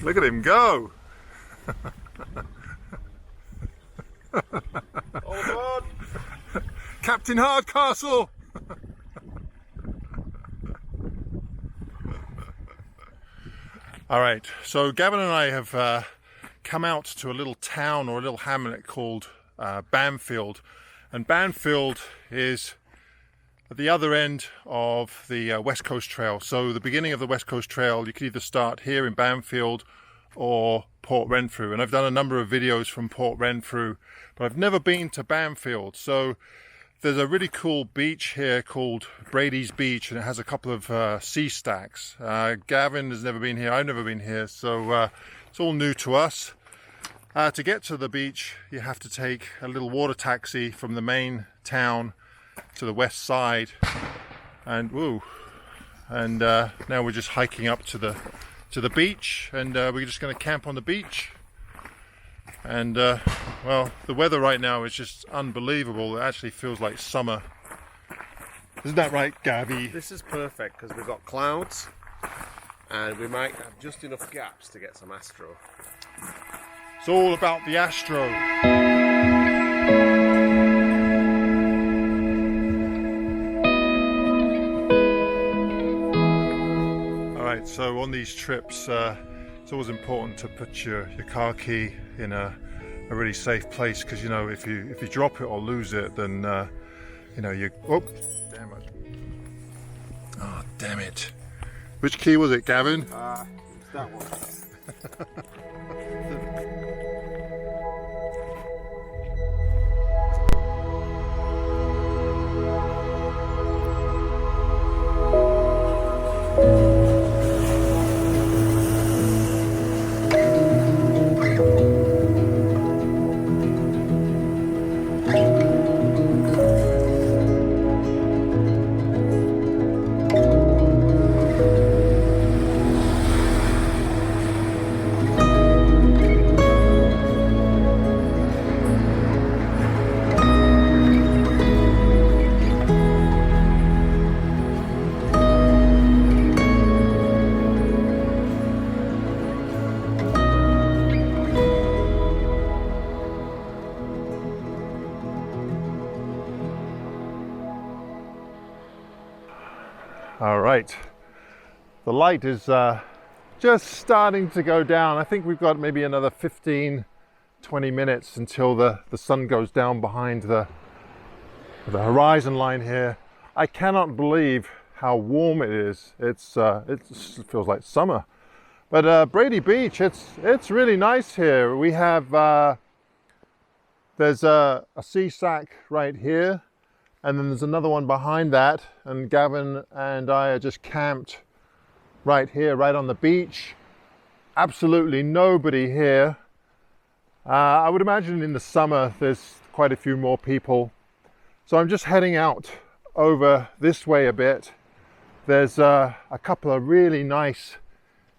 Look at him go! All aboard! Captain Hardcastle! Alright, so Gavin and I have come out to a little town or a little hamlet called Banfield. And Banfield is at the other end of the West Coast Trail. So the beginning of the West Coast Trail, you can either start here in Banfield or Port Renfrew. And I've done a number of videos from Port Renfrew, but I've never been to Banfield. So there's a really cool beach here called Brady's Beach, and it has a couple of sea stacks. Gavin has never been here, I've never been here, so it's all new to us. To get to the beach, you have to take a little water taxi from the main town to the west side, and now we're just hiking up to the beach, and we're just going to camp on the beach. And well, the weather right now is just unbelievable. It actually feels like summer. Isn't that right, Gavi? This is perfect because we've got clouds and we might have just enough gaps to get some astro. It's all about the astro. Alright, so on these trips, it's always important to put your car key in a really safe place, because you know, if you drop it or lose it, then you know, oh damn it, oh damn it, which key was it, Gavin? It's that one. All right, the light is just starting to go down. I think we've got maybe another 15-20 minutes until the sun goes down behind the horizon line here. I cannot believe how warm it is. It feels like summer. But Brady Beach, it's really nice here. We have there's a sea stack right here, and then there's another one behind that, and Gavin and I are just camped right here, right on the beach. Absolutely nobody here. I would imagine in the summer there's quite a few more people. So I'm just heading out over this way a bit. There's a couple of really nice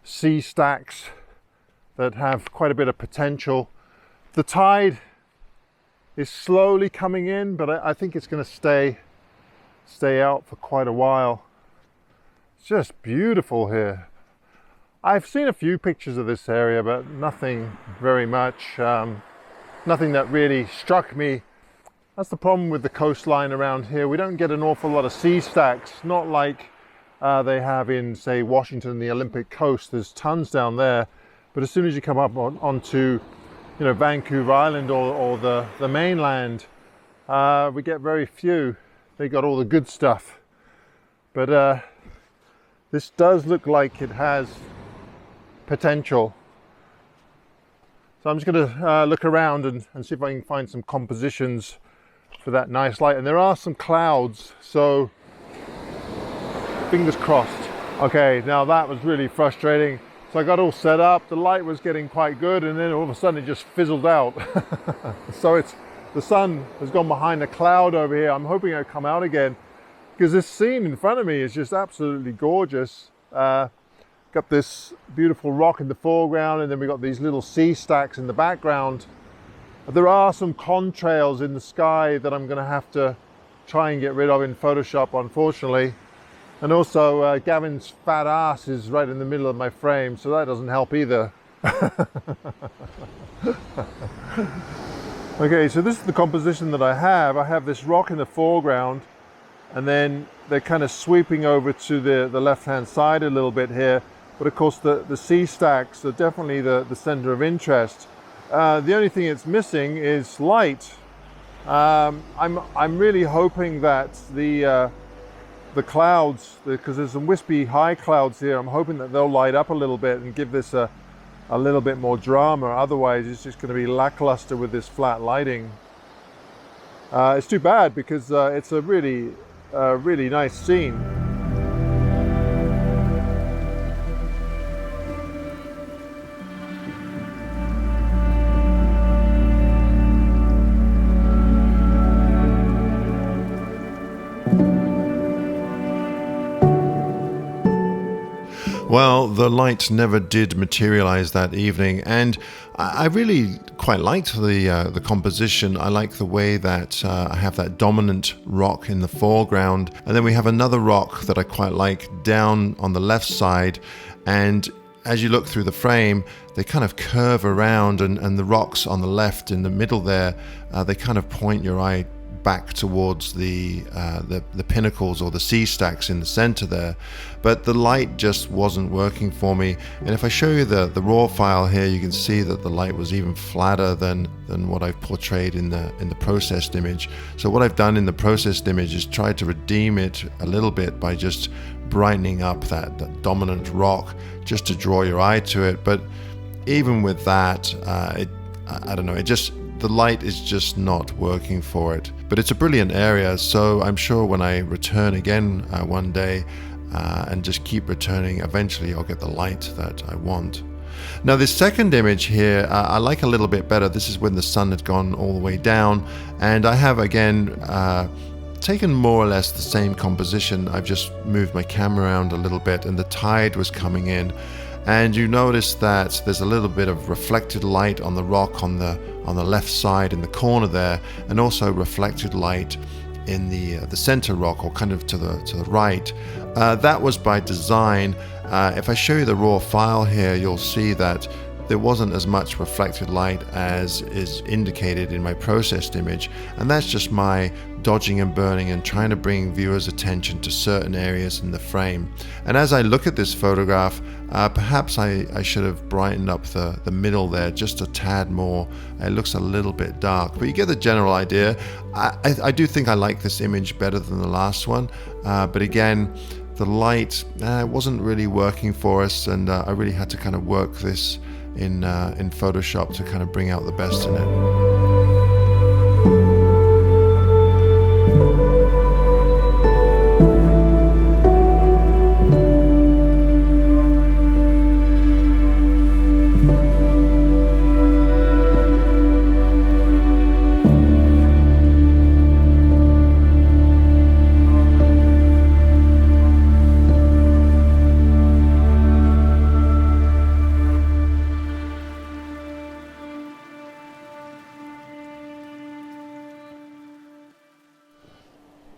sea stacks that have quite a bit of potential. The tide is slowly coming in, but I think it's going to stay out for quite a while. It's just beautiful here. I've seen a few pictures of this area, but nothing very much, nothing that really struck me. That's the problem with the coastline around here. We don't get an awful lot of sea stacks, not like they have in, say, Washington, the Olympic coast. There's tons down there, but as soon as you come up onto, you know, Vancouver Island or the mainland, we get very few. They got all the good stuff, but this does look like it has potential. So I'm just going to look around and see if I can find some compositions for that nice light. And there are some clouds, so fingers crossed. Okay, now that was really frustrating. So I got all set up, the light was getting quite good, and then all of a sudden it just fizzled out. So the sun has gone behind a cloud over here. I'm hoping it'll come out again. because this scene in front of me is just absolutely gorgeous. Got this beautiful rock in the foreground, and then we got these little sea stacks in the background. There are some contrails in the sky that I'm going to have to try and get rid of in Photoshop, unfortunately. And also Gavin's fat ass is right in the middle of my frame, so that doesn't help either. Okay, so this is the composition that I have. I have this rock in the foreground, and then they're kind of sweeping over to the left-hand side a little bit here. But of course the sea stacks are definitely the center of interest. The only thing it's missing is light. I'm really hoping that the clouds, because there's some wispy high clouds here, I'm hoping that they'll light up a little bit and give this a little bit more drama. Otherwise it's just going to be lackluster with this flat lighting. It's too bad because it's a really nice scene. Well, the light never did materialize that evening, and I really quite liked the composition. I like the way that I have that dominant rock in the foreground, and then we have another rock that I quite like down on the left side, and as you look through the frame, they kind of curve around, and the rocks on the left in the middle there, they kind of point your eye back towards the pinnacles or the sea stacks in the center there. But the light just wasn't working for me, and if I show you the raw file here, you can see that the light was even flatter than what I've portrayed in the processed image. So what I've done in the processed image is try to redeem it a little bit by just brightening up that dominant rock just to draw your eye to it. But even with that, I don't know, the light is just not working for it. But it's a brilliant area, so I'm sure when I return again one day and just keep returning, eventually I'll get the light that I want. Now this second image here, I like a little bit better. This is when the sun had gone all the way down, and I have again taken more or less the same composition. I've just moved my camera around a little bit, and the tide was coming in. And you notice that there's a little bit of reflected light on the rock on the left side in the corner there, and also reflected light in the center rock, or kind of to the right. That was by design. If I show you the raw file here, you'll see that there wasn't as much reflected light as is indicated in my processed image, and that's just my dodging and burning and trying to bring viewers' attention to certain areas in the frame. And as I look at this photograph, perhaps I should have brightened up the middle there just a tad more. It looks a little bit dark, but you get the general idea. I do think I like this image better than the last one, but again, the light wasn't really working for us, and I really had to kind of work this in Photoshop to kind of bring out the best in it.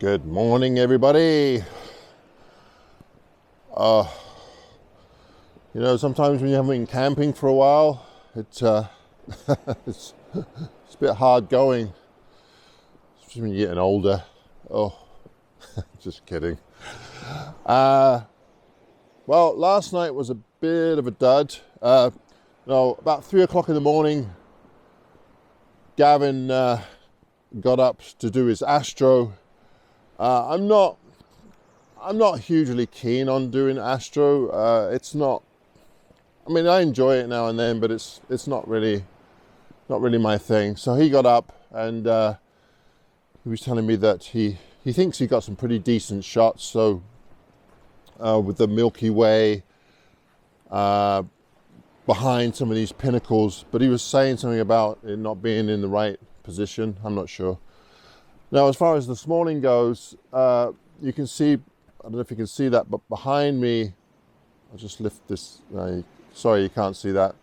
Good morning, everybody. You know, sometimes when you haven't been camping for a while, it's a bit hard going, especially when you're getting older. Oh, just kidding. Well, last night was a bit of a dud. About 3 o'clock in the morning, Gavin got up to do his astro. I'm not hugely keen on doing astro. It's not. I mean, I enjoy it now and then, but it's not really my thing. So he got up and he was telling me that he thinks he got some pretty decent shots. So with the Milky Way behind some of these pinnacles, but he was saying something about it not being in the right position. I'm not sure. Now, as far as this morning goes, you can see, I don't know if you can see that, but behind me, I'll just lift this. Sorry, you can't see that.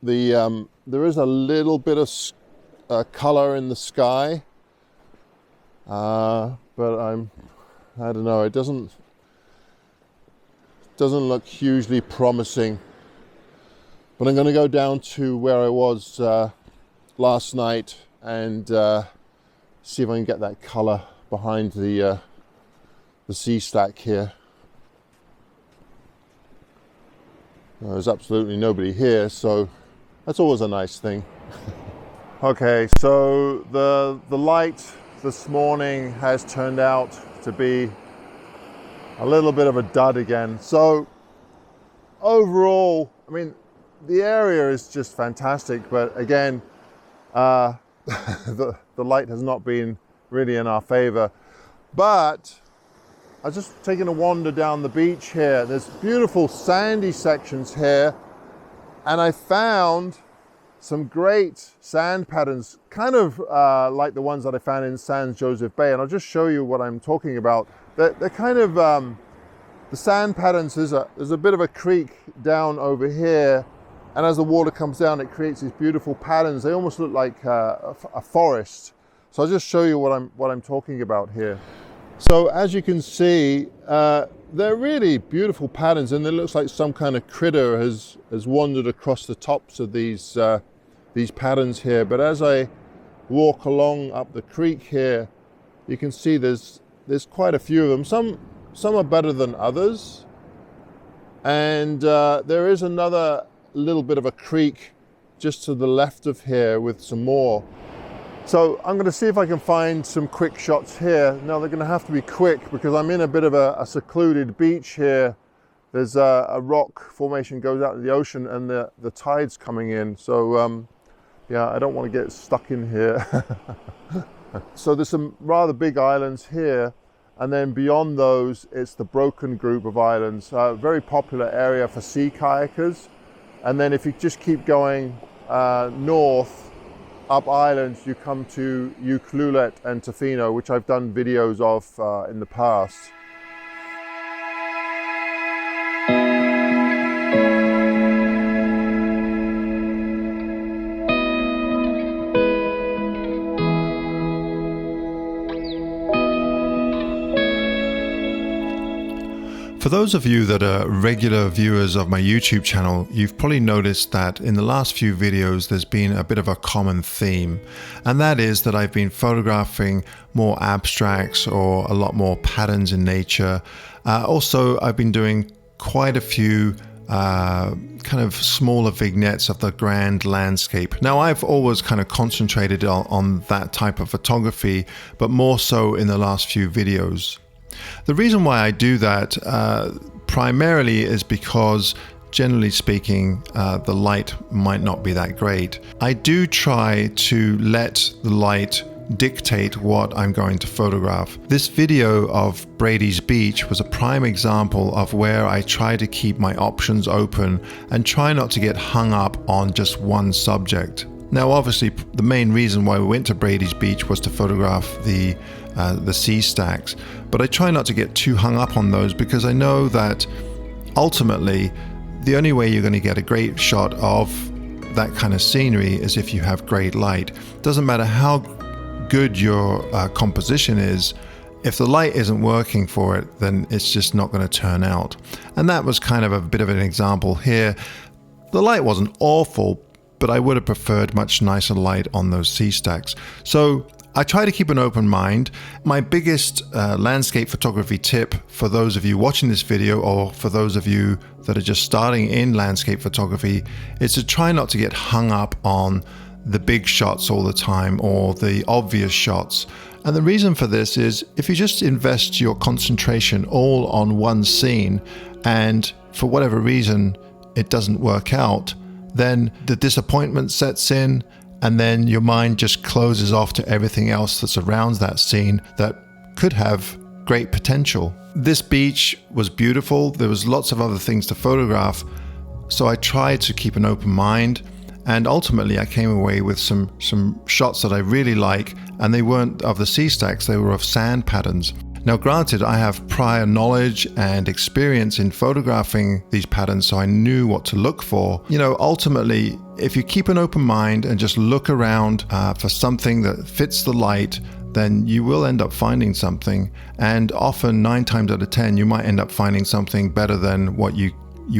There is a little bit of color in the sky, but I don't know. It doesn't look hugely promising. But I'm going to go down to where I was last night and see if I can get that color behind the sea stack here. There's absolutely nobody here, so that's always a nice thing. Okay, so the light this morning has turned out to be a little bit of a dud again. So overall, I mean, the area is just fantastic, but again, the light has not been really in our favor. But I was just taking a wander down the beach here. There's beautiful sandy sections here, and I found some great sand patterns, kind of like the ones that I found in San Josef Bay. And I'll just show you what I'm talking about. They're kind of, the sand patterns, there's a bit of a creek down over here, and as the water comes down, it creates these beautiful patterns. They almost look like a forest. So I'll just show you what I'm talking about here. So as you can see, they're really beautiful patterns, and it looks like some kind of critter has wandered across the tops of these patterns here. But as I walk along up the creek here, you can see there's quite a few of them. Some are better than others, and there is another little bit of a creek just to the left of here with some more. So I'm going to see if I can find some quick shots here. Now they're going to have to be quick because I'm in a bit of a secluded beach here. There's a rock formation goes out in the ocean, and the tide's coming in. So yeah, I don't want to get stuck in here. So there's some rather big islands here, and then beyond those it's the broken group of islands. A very popular area for sea kayakers. And then if you just keep going north up islands, you come to Ucluelet and Tofino, which I've done videos of in the past. For those of you that are regular viewers of my YouTube channel, you've probably noticed that in the last few videos there's been a bit of a common theme, and that is that I've been photographing more abstracts or a lot more patterns in nature. Also, I've been doing quite a few kind of smaller vignettes of the grand landscape. Now, I've always kind of concentrated on that type of photography, but more so in the last few videos. The reason why I do that primarily is because, generally speaking, the light might not be that great. I do try to let the light dictate what I'm going to photograph. This video of Brady's beach was a prime example of where I try to keep my options open and try not to get hung up on just one subject. Now, obviously, the main reason why we went to Brady's beach was to photograph the sea stacks, but I try not to get too hung up on those because I know that ultimately the only way you're going to get a great shot of that kind of scenery is if you have great light. Doesn't matter how good your composition is, if the light isn't working for it, then it's just not going to turn out. And that was kind of a bit of an example here. The light wasn't awful, but I would have preferred much nicer light on those sea stacks. So I try to keep an open mind. My biggest landscape photography tip for those of you watching this video, or for those of you that are just starting in landscape photography, is to try not to get hung up on the big shots all the time or the obvious shots. And the reason for this is if you just invest your concentration all on one scene and for whatever reason it doesn't work out, then the disappointment sets in, and then your mind just closes off to everything else that surrounds that scene that could have great potential. This beach was beautiful. There was lots of other things to photograph, so I tried to keep an open mind, and ultimately I came away with some shots that I really like, and they weren't of the sea stacks, they were of sand patterns. Now, granted, I have prior knowledge and experience in photographing these patterns, so I knew what to look for. You know, ultimately, if you keep an open mind and just look around for something that fits the light, then you will end up finding something. And often, 9 times out of 10, you might end up finding something better than what you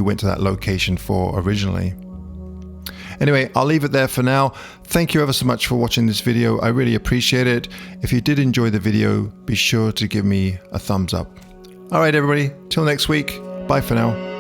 went to that location for originally. Anyway, I'll leave it there for now. Thank you ever so much for watching this video. I really appreciate it. If you did enjoy the video, be sure to give me a thumbs up. All right, everybody, till next week. Bye for now.